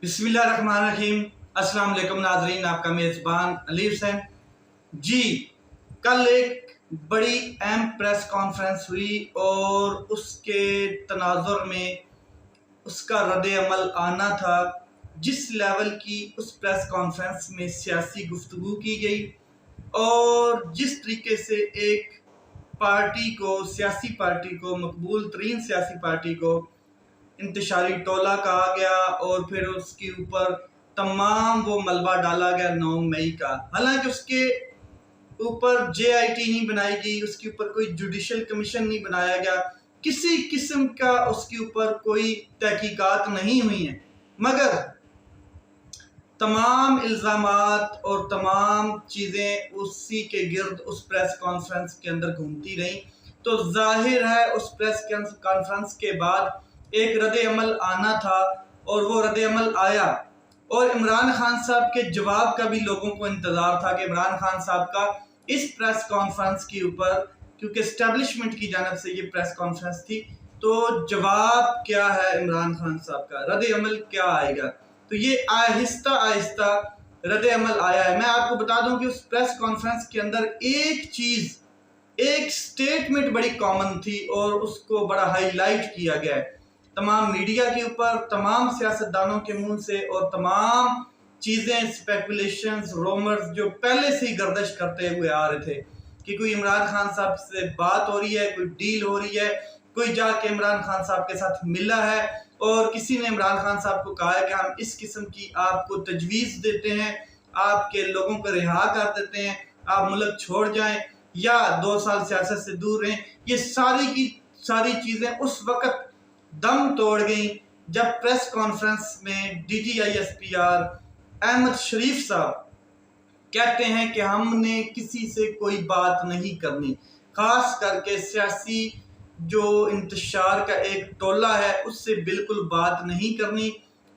बिस्मिल्लाहिर्रहमानिर्रहीम। अस्सलाम वालेकुम नाजरीन, आपका मेज़बान अली हुसैन जी। कल एक बड़ी अहम प्रेस कॉन्फ्रेंस हुई और उसके तनाजुर में उसका रद्द अमल आना था। जिस लेवल की उस प्रेस कॉन्फ्रेंस में सियासी गुफ्तगू की गई और जिस तरीके से एक पार्टी को, सियासी पार्टी को, मकबूल तरीन सियासी पार्टी को इंतशारी टोला कहा गया और फिर उसके ऊपर तमाम वो मलबा डाला गया 9 मई का। हालांकि उसके ऊपर JIT नहीं बनाई गई, उसके ऊपर कोई जुडिशल कमीशन नहीं बनाया गया, किसी किस्म का उसके ऊपर कोई तहकीकात नहीं हुई है, मगर तमाम इल्ज़ामात और तमाम चीज़ें उसी के गिर्द उस प्रेस कॉन्फ्रेंस के अंदर घूमती रहीं। तो जाहिर है उस प्रेस कॉन्फ्रेंस के बाद एक रद्द अमल आना था और वो रद्द अमल आया। और इमरान खान साहब के जवाब का भी लोगों को इंतज़ार था कि इमरान खान साहब का इस प्रेस कॉन्फ्रेंस के ऊपर, क्योंकि इस्टेब्लिशमेंट की जानब से ये प्रेस कॉन्फ्रेंस थी, तो जवाब क्या है इमरान खान साहब का, रद्द अमल क्या आएगा। तो ये आहिस्ता आहिस्ता रद्द अमल आया है। मैं आपको बता दूं कि उस प्रेस कॉन्फ्रेंस के अंदर एक चीज़, एक स्टेटमेंट बड़ी कॉमन थी और उसको बड़ा हाईलाइट किया गया है तमाम मीडिया के ऊपर, तमाम सियासतदानों के मुंह से, और तमाम चीज़ें, स्पेकुलेशंस, रोमर्स जो पहले से ही गर्दिश करते हुए आ रहे थे कि कोई इमरान खान साहब से बात हो रही है, कोई डील हो रही है, कोई जाके इमरान खान साहब के साथ मिला है और किसी ने इमरान खान साहब को कहा है कि हम इस किस्म की आपको तजवीज़ देते हैं, आपके लोगों को रिहा कर देते हैं, आप मुल्क छोड़ जाएं या 2 साल सियासत से दूर रहें। ये सारी की सारी चीज़ें उस वक़्त दम तोड़ गई जब प्रेस कॉन्फ्रेंस में DGISPR अहमद शरीफ साहब कहते हैं कि हमने किसी से कोई बात नहीं करनी, खास करके सियासी जो इंतशार का एक टोला है उससे बिल्कुल बात नहीं करनी,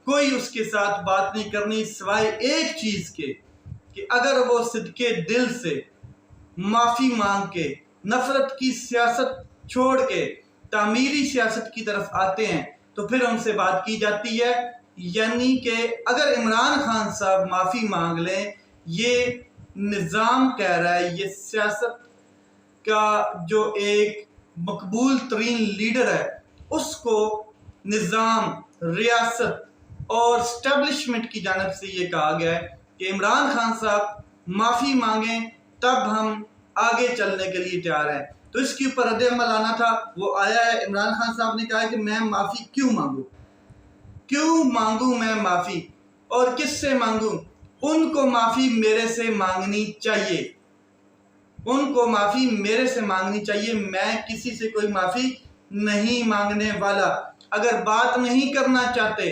कोई उसके साथ बात नहीं करनी सिवाय एक चीज़ के कि अगर वो सिद्के दिल से माफ़ी मांग के नफरत की सियासत छोड़ के तामीरी सियासत की तरफ आते हैं तो फिर उनसे बात की जाती है। यानी कि अगर इमरान खान साहब माफ़ी मांग लें, ये निज़ाम कह रहा है, ये सियासत का जो एक मकबूल तरीन लीडर है उसको निज़ाम, रियासत और स्टैब्लिशमेंट की जानब से ये कहा गया है कि इमरान खान साहब माफ़ी मांगें तब हम आगे चलने के लिए तैयार हैं। तो इसके ऊपर रद्द अमल आना था, वो आया है। इमरान खान साहब ने कहा है कि मैं माफ़ी क्यों मांगू मैं माफ़ी, और किससे मांगू? उनको माफ़ी मेरे से मांगनी चाहिए, उनको माफ़ी मेरे से मांगनी चाहिए। मैं किसी से कोई माफ़ी नहीं मांगने वाला। अगर बात नहीं करना चाहते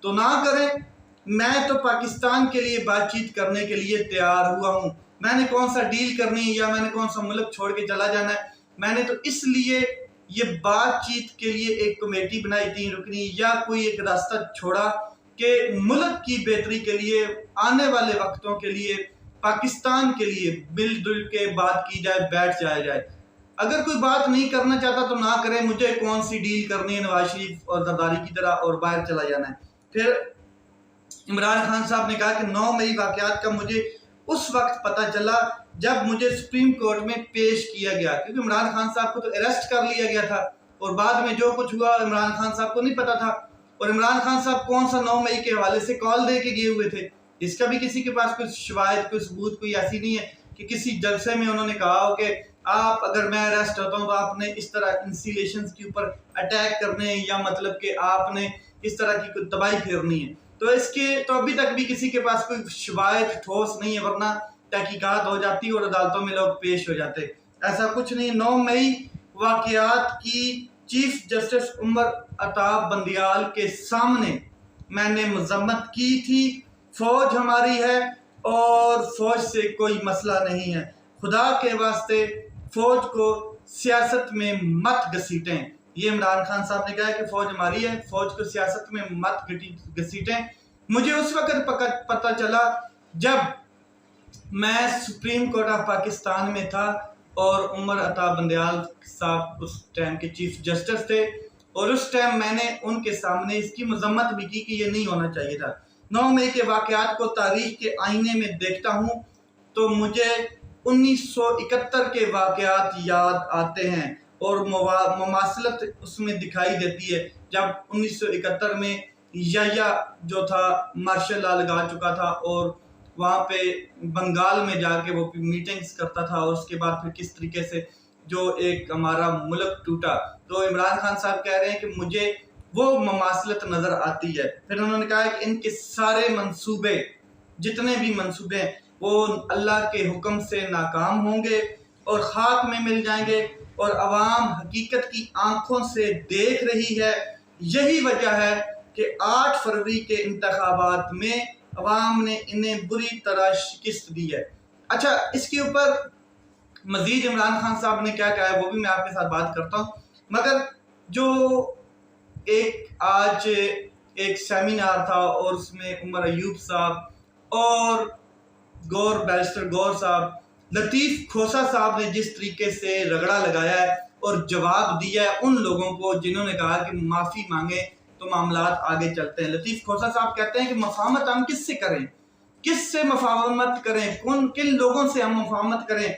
तो ना करें, मैं तो पाकिस्तान के लिए बातचीत करने के लिए तैयार हुआ हूँ। मैंने कौन सा डील करनी है या मैंने कौन सा मुल्क छोड़ के चला जाना है। मैंने तो इसलिए ये बातचीत के लिए एक कमेटी बनाई 3 रुकनी या कोई एक रास्ता छोड़ा कि मुल्क की बेहतरी के लिए, आने वाले वक्तों के लिए, पाकिस्तान के लिए मिलजुल के बात की जाए, बैठ जाया जाए। अगर कोई बात नहीं करना चाहता तो ना करे, मुझे कौन सी डील करनी है नवाज शरीफ और जरदारी की तरह और बाहर चला जाना है। फिर इमरान खान साहब ने कहा कि 9 मई वाक़यात का मुझे उस वक्त पता चला जब मुझे सुप्रीम कोर्ट में पेश किया गया, क्योंकि इमरान खान साहब को तो अरेस्ट कर लिया गया था और बाद में जो कुछ हुआ इमरान खान साहब को नहीं पता था। और इमरान खान साहब कौन सा 9 मई के हवाले से कॉल दे के गए हुए थे, इसका भी किसी के पास कोई शवाहिद, कोई सबूत कोई ऐसी नहीं है कि किसी जलसे में उन्होंने कहा हो कि आप, अगर मैं अरेस्ट होता हूँ तो आपने इस तरह इंसिलेशंस के ऊपर अटैक करने या मतलब कि आपने इस तरह की कोई तबाही फेरनी है। तो इसके तो अभी तक भी किसी के पास कोई शवाहिद ठोस नहीं है, वरना तहकीकात हो जाती और अदालतों में लोग पेश हो जाते। ऐसा कुछ नहीं। 9 मई वाक़यात की चीफ जस्टिस उमर अताब बंदियाल के सामने मैंने मजम्मत की थी। फौज हमारी है और फौज से कोई मसला नहीं है। खुदा के वास्ते फौज को सियासत में मत घसीटें। ये इमरान खान साहब ने कहा है कि फौज हमारी है, फौज को सियासत में मत घसीटें। मुझे उस वक्त पता चला जब मैं सुप्रीम कोर्ट ऑफ पाकिस्तान में था और उमर अताब बंदियाल साहब उस टाइम के चीफ जस्टिस थे, और उस टाइम मैंने उनके सामने इसकी मजम्मत भी की कि ये नहीं होना चाहिए था। 9 मई के वाक़यात को तारीख के आईने में देखता हूँ तो मुझे 1971 के वाक़यात याद आते हैं और ममासलत उसमें दिखाई देती है, जब 1971 में याया जो था मार्शल लॉ लगा चुका था और वहाँ पे बंगाल में जाके वो मीटिंग्स करता था, और उसके बाद फिर किस तरीके से जो एक हमारा मुल्क टूटा। तो इमरान खान साहब कह रहे हैं कि मुझे वो ममासलत नज़र आती है। फिर उन्होंने कहा कि इनके सारे मंसूबे, जितने भी मंसूबे हैं, वो अल्लाह के हुक्म से नाकाम होंगे और खाक में मिल जाएंगे, और अवाम हकीकत की आंखों से देख रही है। यही वजह है कि 8 फरवरी के इंतखाबात में अवाम ने इन्हें बुरी तरह शिकस्त दी है। अच्छा, इसके ऊपर मजीद इमरान खान साहब ने क्या कहा है वो भी मैं आपके साथ बात करता हूँ, मगर जो आज एक सेमिनार था और उसमें उमर अयूब साहब और बैरिस्टर गौर साहब, लतीफ़ खोसा साहब ने जिस तरीके से रगड़ा लगाया है और जवाब दिया है उन लोगों को जिन्होंने कहा कि माफ़ी मांगे तो मामलात आगे चलते हैं। लतीफ़ खोसा साहब कहते हैं कि मफाहमत हम किससे करें, किससे मफाहमत करें, किन लोगों से हम मफाहमत करें?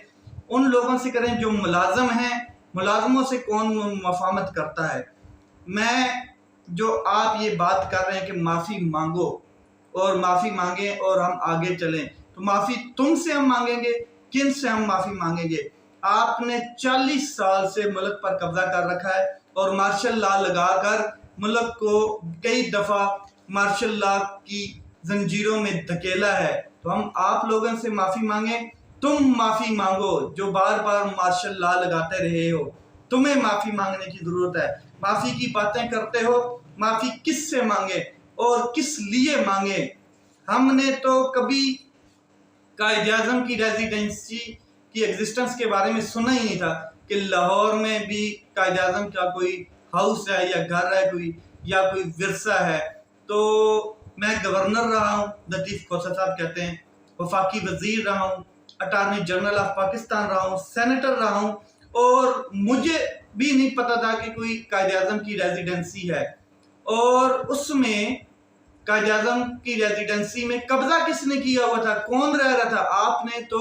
उन लोगों से करें जो मुलाजम हैं। मुलाजमों से कौन मफाहमत करता है? मैं जो आप ये बात कर रहे हैं कि माफ़ी मांगो और माफ़ी मांगे और हम आगे चलें, तो माफ़ी तुमसे हम मांगेंगे, किन से हम माफ़ी मांगेंगे? आपने 40 साल से मुल्क पर कब्जा कर रखा है और मार्शल लॉ लगाकर मुल्क को कई दफ़ा मार्शल लॉ की जंजीरों में धकेला है। तो हम आप लोगों से माफ़ी मांगे, तुम माफ़ी मांगो जो बार बार मार्शल लॉ लगाते रहे हो, तुम्हें माफ़ी मांगने की ज़रूरत है। माफ़ी की बातें करते हो, माफ़ी किससे मांगे और किस लिए मांगे? हमने तो कभी कायद-ए-आज़म की रेजिडेंसी की एग्जिस्टेंस के बारे में सुना ही नहीं था कि लाहौर में भी कायद-ए-आज़म का कोई हाउस है या घर है कोई, या कोई विरसा है। तो मैं गवर्नर रहा हूँ, लतीफ़ खोसा साहब कहते हैं, वफाकी वजीर रहा हूँ, अटॉर्नी जनरल ऑफ पाकिस्तान रहा हूँ, सेनेटर रहा हूँ, और मुझे भी नहीं पता था कि कोई कायद-ए-आज़म की रेजिडेंसी है। और उसमें कायद-ए-आज़म की रेजिडेंसी में कब्जा किसने किया हुआ था, कौन रह रहा था? आपने तो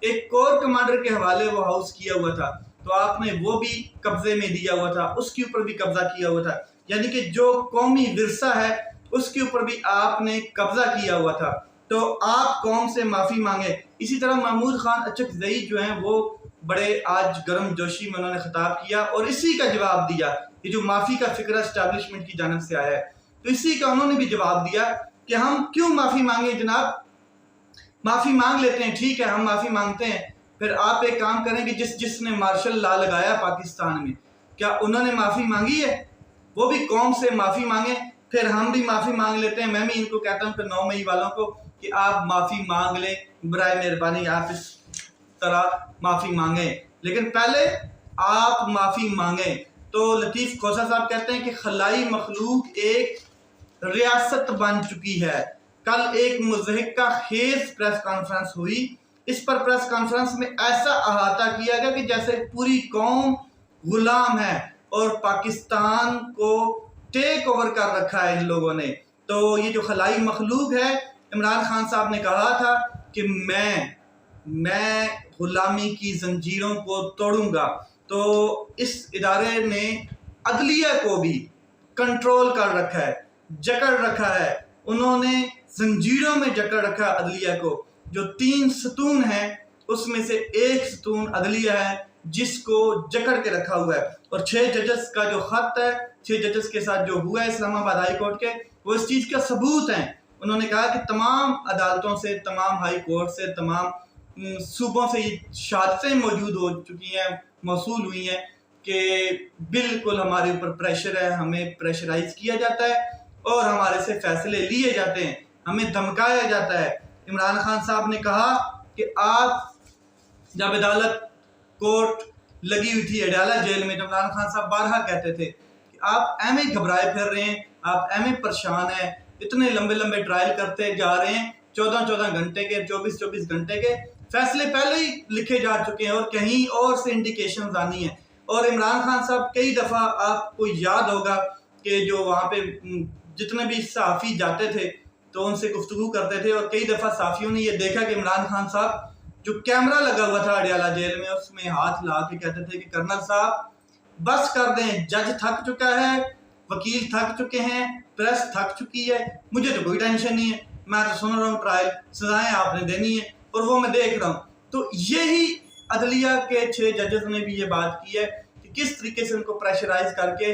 एक कोर कमांडर के हवाले वो हाउस किया हुआ था, तो आपने वो भी कब्जे में दिया हुआ था, उसके ऊपर भी कब्जा किया हुआ था। यानी कि जो कौमी विरसा है उसके ऊपर भी आपने कब्जा किया हुआ था, तो आप कौम से माफ़ी मांगे। इसी तरह महमूद खान अचकज़ई जो हैं वो बड़े आज गर्म जोशी में उन्होंने खिताब किया और इसी का जवाब दिया। ये जो माफ़ी का फिक्र एस्टैब्लिशमेंट की जानिब से आया है, तो इसी का उन्होंने भी जवाब दिया कि हम क्यों माफ़ी मांगे जनाब, माफ़ी मांग लेते हैं, ठीक है, हम माफ़ी मांगते हैं। फिर आप एक काम करें कि जिसने मार्शल लॉ लगाया पाकिस्तान में, क्या उन्होंने माफ़ी मांगी है? वो भी कौम से माफ़ी मांगे, फिर हम भी माफ़ी मांग लेते हैं। मैं भी इनको कहता हूँ फिर 9 मई वालों को कि आप माफ़ी मांग लें, बराए मेहरबानी आप इस तरह माफ़ी मांगें, लेकिन पहले आप माफ़ी मांगें। तो लतीफ़ खोसा साहब कहते हैं कि खलाई मखलूक एक रियासत बन चुकी है। कल एक मुज़हिका खेज प्रेस कॉन्फ्रेंस हुई। इस पर प्रेस कॉन्फ्रेंस में ऐसा अहाता किया गया कि जैसे पूरी कौम गुलाम है और पाकिस्तान को टेक ओवर कर रखा है इन लोगों ने। तो ये जो खलाई मखलूक है, इमरान खान साहब ने कहा था कि मैं गुलामी की जंजीरों को तोड़ूंगा। तो इस इदारे ने अदलिया को भी कंट्रोल कर रखा है, जकड़ रखा है, उन्होंने जंजीरों में जकड़ रखा अदलिया को। जो 3 सतून हैं उसमें से एक सतून अदलिया है जिसको जकड़ के रखा हुआ है। और 6 जजेस का जो खत है, 6 जजेस के साथ जो हुआ है इस्लामाबाद हाई कोर्ट के, वो इस चीज़ का सबूत है। उन्होंने कहा कि तमाम अदालतों से, तमाम हाई कोर्ट से, तमाम सूबों से ये शहादतें मौजूद हो चुकी हैं, मौसूल हुई हैं कि बिल्कुल हमारे ऊपर प्रेशर है, हमें प्रेशराइज किया जाता है और हमारे से फैसले लिए जाते हैं, हमें धमकाया जाता है। इमरान खान साहब ने कहा कि आप जब अदालत कोर्ट लगी हुई थी अडयाला जेल में, तो इमरान खान साहब बारहा कहते थे कि आप एवं घबराए फिर रहे हैं, आप एवं परेशान हैं, इतने लंबे लंबे ट्रायल करते जा रहे हैं, 14-14 घंटे के, 24-24 घंटे के फैसले पहले ही लिखे जा चुके हैं और कहीं और से इंडिकेशन आनी है। और इमरान खान साहब कई दफ़ा, आपको याद होगा कि जो वहाँ पे जितने भी सहाफ़ी जाते थे तो उनसे गुफ्तगू करते थे और कई दफ़ा साफियों ने यह देखा कि इमरान खान साहब जो कैमरा लगा हुआ था अडियाला जेल में उसमें हाथ ला के कहते थे कि कर्नल साहब बस कर दें, जज थक चुका है, वकील थक चुके हैं, प्रेस थक चुकी है, मुझे तो कोई टेंशन नहीं है, मैं तो सुन रहा हूँ ट्रायल, सजाएं आपने देनी है और वो मैं देख रहा हूँ। तो यही अदलिया के 6 जजेस ने भी ये बात की है कि किस तरीके से उनको प्रेशराइज करके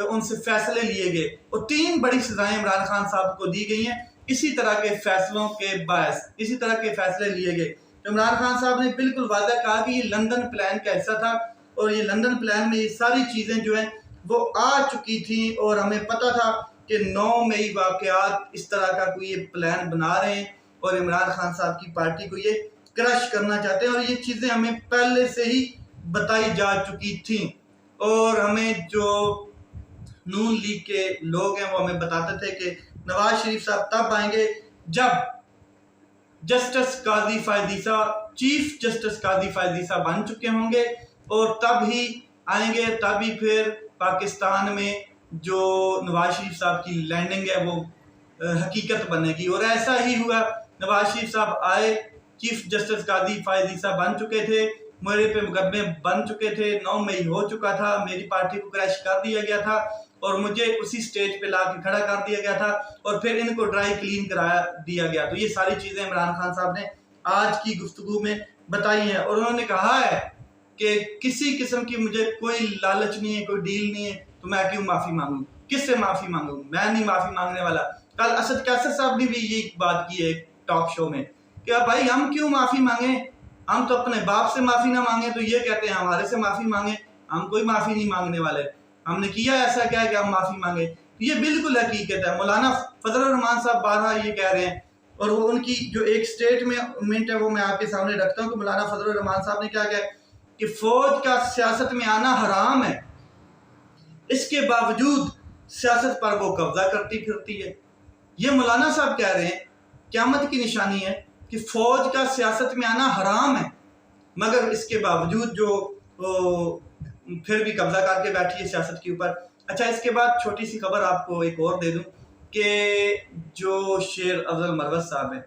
उनसे फैसले लिए गए और 3 बड़ी सजाएं इमरान खान साहब को दी गई हैं। इसी तरह के फैसलों के बायस इसी तरह के फैसले लिए गए। इमरान खान साहब ने बिल्कुल वाज़ेह कहा कि ये लंदन प्लान का हिस्सा था और ये लंदन प्लान में ये सारी चीज़ें जो हैं वो आ चुकी थी और हमें पता था कि 9 मई वाक़यात इस तरह का कोई ये प्लान बना रहे हैं और इमरान खान साहब की पार्टी को ये क्रश करना चाहते हैं और ये चीज़ें हमें पहले से ही बताई जा चुकी थी और हमें जो नून लीग के लोग हैं वो हमें बताते थे कि नवाज शरीफ साहब तब आएंगे जब जस्टिस काजी फायज ईसा चीफ जस्टिस काजी फायज ईसा बन चुके होंगे और तब ही आएंगे, तभी फिर पाकिस्तान में जो नवाज शरीफ साहब की लैंडिंग है वो हकीकत बनेगी। और ऐसा ही हुआ, नवाज शरीफ साहब आए, चीफ जस्टिस काजी फायज ईसा बन चुके थे, मेरे पे मुकदमे बन चुके थे, 9 मई हो चुका था, मेरी पार्टी को क्रैश कर दिया गया था और मुझे उसी स्टेज पे ला के खड़ा कर दिया गया था और फिर इनको ड्राई क्लीन कराया दिया गया। तो ये सारी चीज़ें इमरान खान साहब ने आज की गुफ्तगू में बताई हैं और उन्होंने कहा है कि किसी किस्म की मुझे कोई लालच नहीं है, कोई डील नहीं है, तो मैं क्यों माफ़ी मांगूँ, किससे माफ़ी मांगूँ, मैं नहीं माफ़ी मांगने वाला। कल असद कैसर साहब ने भी ये बात की है टॉक शो में कि भाई हम क्यों माफ़ी मांगे, हम तो अपने बाप से माफ़ी ना मांगे तो ये कहते हैं हमारे से माफ़ी मांगे, हम कोई माफ़ी नहीं मांगने वाले, हमने किया ऐसा क्या है कि हम माफ़ी मांगे। ये बिल्कुल हकीकत है। मौलाना फजल रहमान साहब बारहा ये कह रहे हैं और वो उनकी जो एक स्टेटमेंट है वो मैं आपके सामने रखता हूँ कि मौलाना फजल रहमान साहब ने क्या कहा कि फौज का सियासत में आना हराम है, इसके बावजूद सियासत पर वो कब्जा करती फिरती है। ये मौलाना साहब कह रहे हैं क़यामत की निशानी है कि फौज का सियासत में आना हराम है, मगर इसके बावजूद जो फिर भी कब्जा करके बैठी है सियासत के ऊपर। अच्छा, इसके बाद छोटी सी खबर आपको एक और दे दूं कि जो शेर अफजल मरवत साहब हैं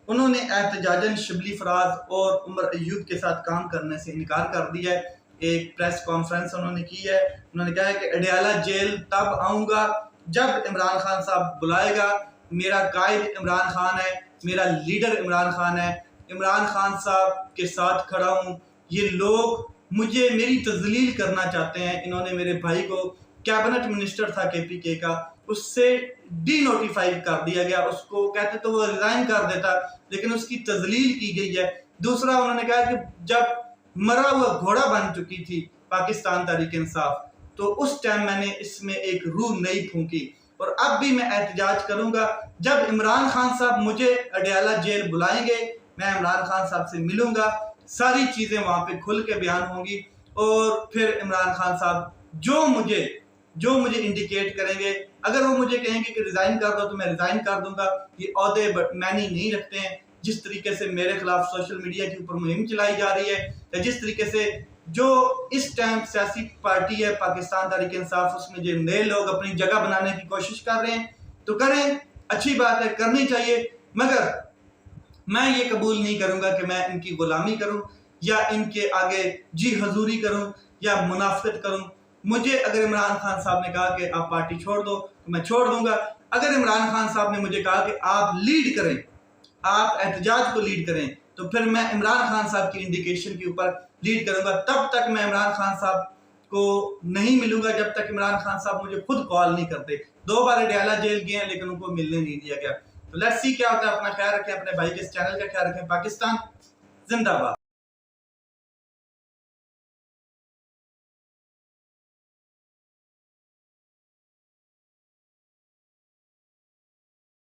उन्होंने एहतजाजन शिबली फराज और उमर अयूब के साथ काम करने से इनकार कर दिया है। एक प्रेस कॉन्फ्रेंस उन्होंने की है, उन्होंने कहा है कि अडियाला जेल तब आऊँगा जब इमरान खान साहब बुलाएगा, मेरा कायद इमरान खान है, मेरा लीडर इमरान खान है, इमरान खान साहब के साथ खड़ा हूँ। ये लोग मुझे मेरी तजलील करना चाहते हैं। इन्होंने मेरे भाई को कैबिनेट मिनिस्टर था KPK का, उससे डीनोटिफाई कर दिया गया, उसको कहते तो वो रिजाइन कर देता, लेकिन उसकी तजलील की गई है। दूसरा उन्होंने कहा कि जब मरा हुआ घोड़ा बन चुकी थी पाकिस्तान तहरीक इंसाफ, तो उस टाइम मैंने इसमें एक रूह नहीं फूंकी और अब भी मैं एहतजाज करूंगा। जब इमरान खान साहब मुझे अडियाला जेल बुलाएंगे, मैं इमरान खान साहब से मिलूंगा, सारी चीज़ें वहाँ पे खुल के बयान होंगी और फिर इमरान खान साहब जो मुझे इंडिकेट करेंगे, अगर वो मुझे कहेंगे कि रिज़ाइन कर दो तो मैं रिज़ाइन कर दूंगा। ये ओहदे मैनी नहीं रखते हैं। जिस तरीके से मेरे खिलाफ सोशल मीडिया के ऊपर मुहिम चलाई जा रही है या जिस तरीके से जो इस टाइम सियासी पार्टी है पाकिस्तान तहरीक इंसाफ, उसमें जो नए लोग अपनी जगह बनाने की कोशिश कर रहे हैं तो करें, अच्छी बात है, करनी चाहिए, मगर मैं ये कबूल नहीं करूंगा कि मैं इनकी गुलामी करूं या इनके आगे जी हजूरी करूं या मुनाफिकत करूं। मुझे अगर इमरान खान साहब ने कहा कि आप पार्टी छोड़ दो तो मैं छोड़ दूंगा। अगर इमरान खान साहब ने मुझे कहा कि आप लीड करें, आप एहतजाज को लीड करें, तो फिर मैं इमरान खान साहब की इंडिकेशन के ऊपर लीड करूंगा। तब तक मैं इमरान खान साहब को नहीं मिलूंगा जब तक इमरान खान साहब मुझे खुद कॉल नहीं करते। 2 बार अडियाला जेल गए हैं लेकिन उनको मिलने नहीं दिया गया। तो लेट्स सी क्या होता है। अपना ख्याल रखें, अपने भाई के इस चैनल का ख्याल रखें। पाकिस्तान जिंदाबाद।